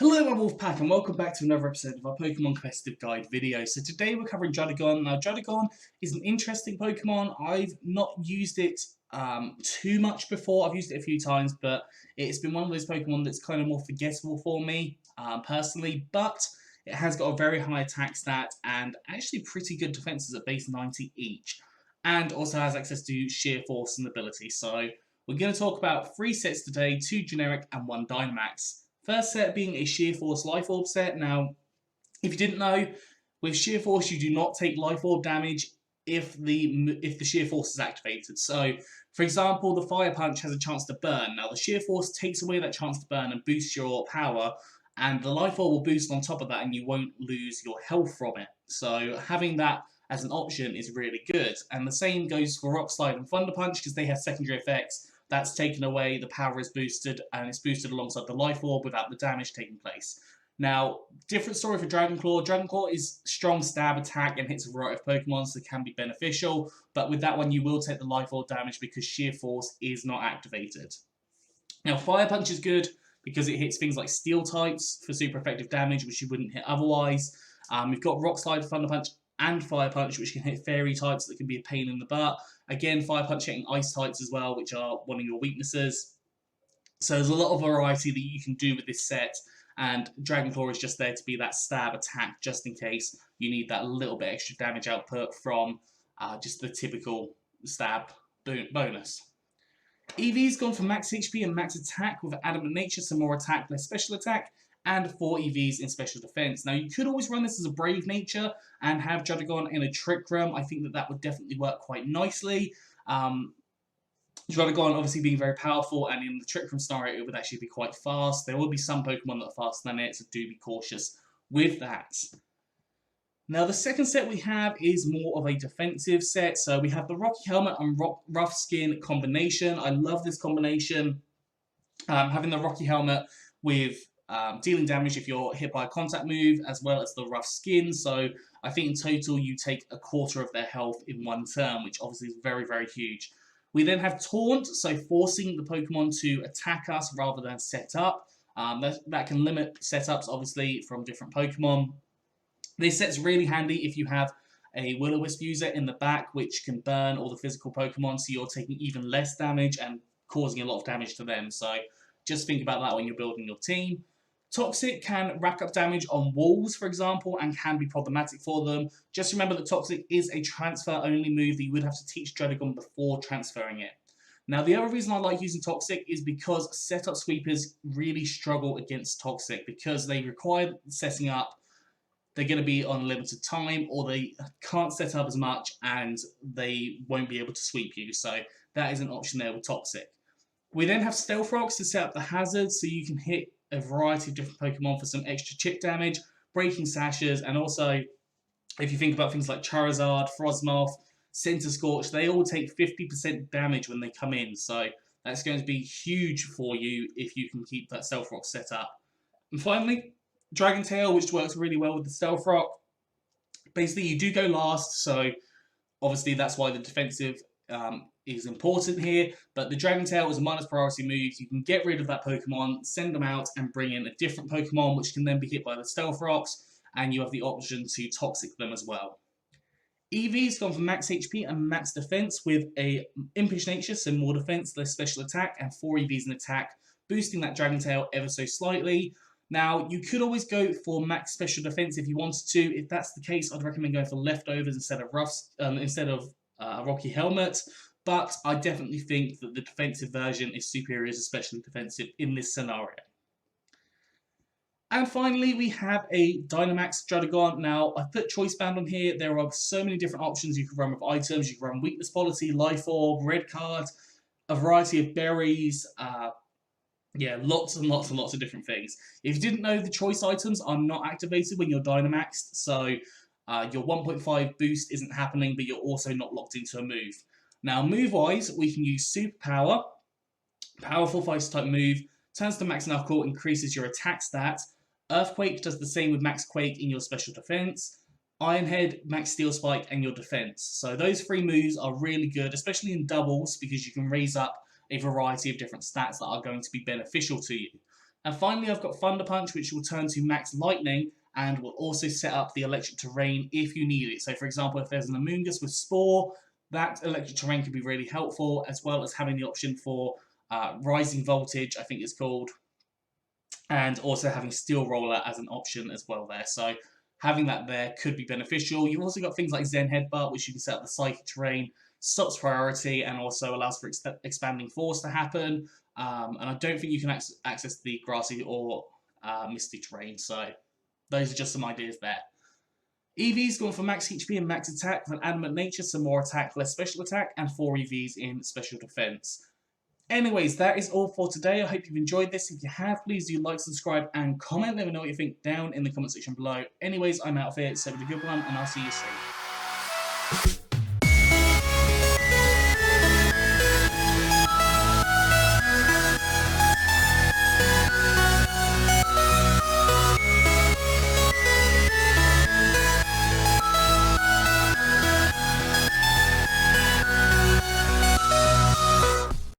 Hello my Wolfpack and welcome back to another episode of our Pokemon Competitive Guide video. So today we're covering Druddigon. Now Druddigon is an interesting Pokemon. I've not used it too much before. I've used it a few times, but it's been one of those Pokemon that's kind of more forgettable for me personally. But it has got a very high attack stat and actually pretty good defenses at base 90 each. And also has access to Sheer Force and ability. So we're going to talk about 3 sets today, 2 generic and 1 Dynamax. First set being a Sheer Force Life Orb set. Now, if you didn't know, with Sheer Force you do not take Life Orb damage if the Sheer Force is activated. So, for example, the Fire Punch has a chance to burn. Now, the Sheer Force takes away that chance to burn and boosts your power, and the Life Orb will boost on top of that and you won't lose your health from it. So, having that as an option is really good. And the same goes for Rock Slide and Thunder Punch because they have secondary effects. That's taken away, the power is boosted, and it's boosted alongside the Life Orb without the damage taking place. Now, different story for Dragon Claw. Dragon Claw is strong stab attack and hits a variety of Pokemon, so it can be beneficial. But with that one, you will take the Life Orb damage because Sheer Force is not activated. Now, Fire Punch is good because it hits things like Steel types for super effective damage, which you wouldn't hit otherwise. We've got Rock Slide, Thunder Punch, and Fire Punch, which can hit Fairy types that can be a pain in the butt. Again, Fire Punch hitting Ice types as well, which are one of your weaknesses. So there's a lot of variety that you can do with this set, and Dragon Claw is just there to be that stab attack, just in case you need that little bit extra damage output from just the typical stab bonus. EV's gone for max HP and max attack with Adamant Nature, so more attack, less special attack, and 4 EVs in special defense. Now, you could always run this as a Brave Nature and have Druddigon in a Trick Room. I think that would definitely work quite nicely. Druddigon obviously being very powerful, and in the Trick Room scenario, it would actually be quite fast. There will be some Pokemon that are faster than it, so do be cautious with that. Now, the second set we have is more of a defensive set. So we have the Rocky Helmet and Rough Skin combination. I love this combination. Having the Rocky Helmet with dealing damage if you're hit by a contact move, as well as the Rough Skin. So I think in total you take a quarter of their health in one turn, which obviously is very, very huge. We then have Taunt, so forcing the Pokemon to attack us rather than set up. That can limit setups, obviously, from different Pokemon. This set's really handy if you have a Will-O-Wisp user in the back, which can burn all the physical Pokemon, so you're taking even less damage and causing a lot of damage to them. So just think about that when you're building your team. Toxic can rack up damage on walls, for example, and can be problematic for them. Just remember that Toxic is a transfer-only move that you would have to teach Druddigon before transferring it. Now, the other reason I like using Toxic is because setup sweepers really struggle against Toxic because they require setting up. They're going to be on limited time, or they can't set up as much and they won't be able to sweep you. So that is an option there with Toxic. We then have Stealth Rocks to set up the hazards, so you can hit a variety of different Pokemon for some extra chip damage, breaking sashes, and also, if you think about things like Charizard, Frosmoth, Centiskorch, they all take 50% damage when they come in, so that's going to be huge for you if you can keep that Stealth Rock set up. And finally, Dragon Tail, which works really well with the Stealth Rock. Basically, you do go last, so obviously that's why the defensive is important here, but the Dragon Tail is a minus priority move. You can get rid of that Pokemon, send them out, and bring in a different Pokemon, which can then be hit by the Stealth Rocks, and you have the option to Toxic them as well. EV's gone for max HP and max defense with a Impish Nature, so more defense, less special attack, and 4 EVs in attack, boosting that Dragon Tail ever so slightly. Now, you could always go for max special defense if you wanted to. If that's the case, I'd recommend going for Leftovers instead of Rocky Helmet. But I definitely think that the defensive version is superior to especially defensive in this scenario. And finally, we have a Dynamax Druddigon. Now, I've put Choice Band on here. There are so many different options you can run with items. You can run Weakness Policy, Life Orb, Red Card, a variety of berries. Yeah, lots and lots and lots of different things. If you didn't know, the choice items are not activated when you're Dynamaxed. So your 1.5 boost isn't happening, but you're also not locked into a move. Now, move-wise, we can use Super Power, powerful Fighter-type move, turns to Max Knuckle, increases your attack stat. Earthquake does the same with Max Quake in your special defense. Iron Head, Max Steel Spike, and your defense. So those 3 moves are really good, especially in doubles, because you can raise up a variety of different stats that are going to be beneficial to you. And finally, I've got Thunder Punch, which will turn to max lightning and will also set up the electric terrain if you need it. So, for example, if there's an Amoonguss with Spore, that electric terrain could be really helpful, as well as having the option for Rising Voltage, I think it's called, and also having Steel Roller as an option as well there. So having that there could be beneficial. You've also got things like Zen Headbutt, which you can set up the Psychic terrain, stops priority, and also allows for expanding force to happen. And I don't think you can access the grassy or misty terrain. So those are just some ideas there. EV's going for max HP and max attack with an adamant nature, some more attack, less special attack, and 4 EVs in special defense. Anyways, that is all for today. I hope you've enjoyed this. If you have, please do like, subscribe, and comment. Let me know what you think down in the comment section below. Anyways, I'm out of here. So have a good one, and I'll see you soon.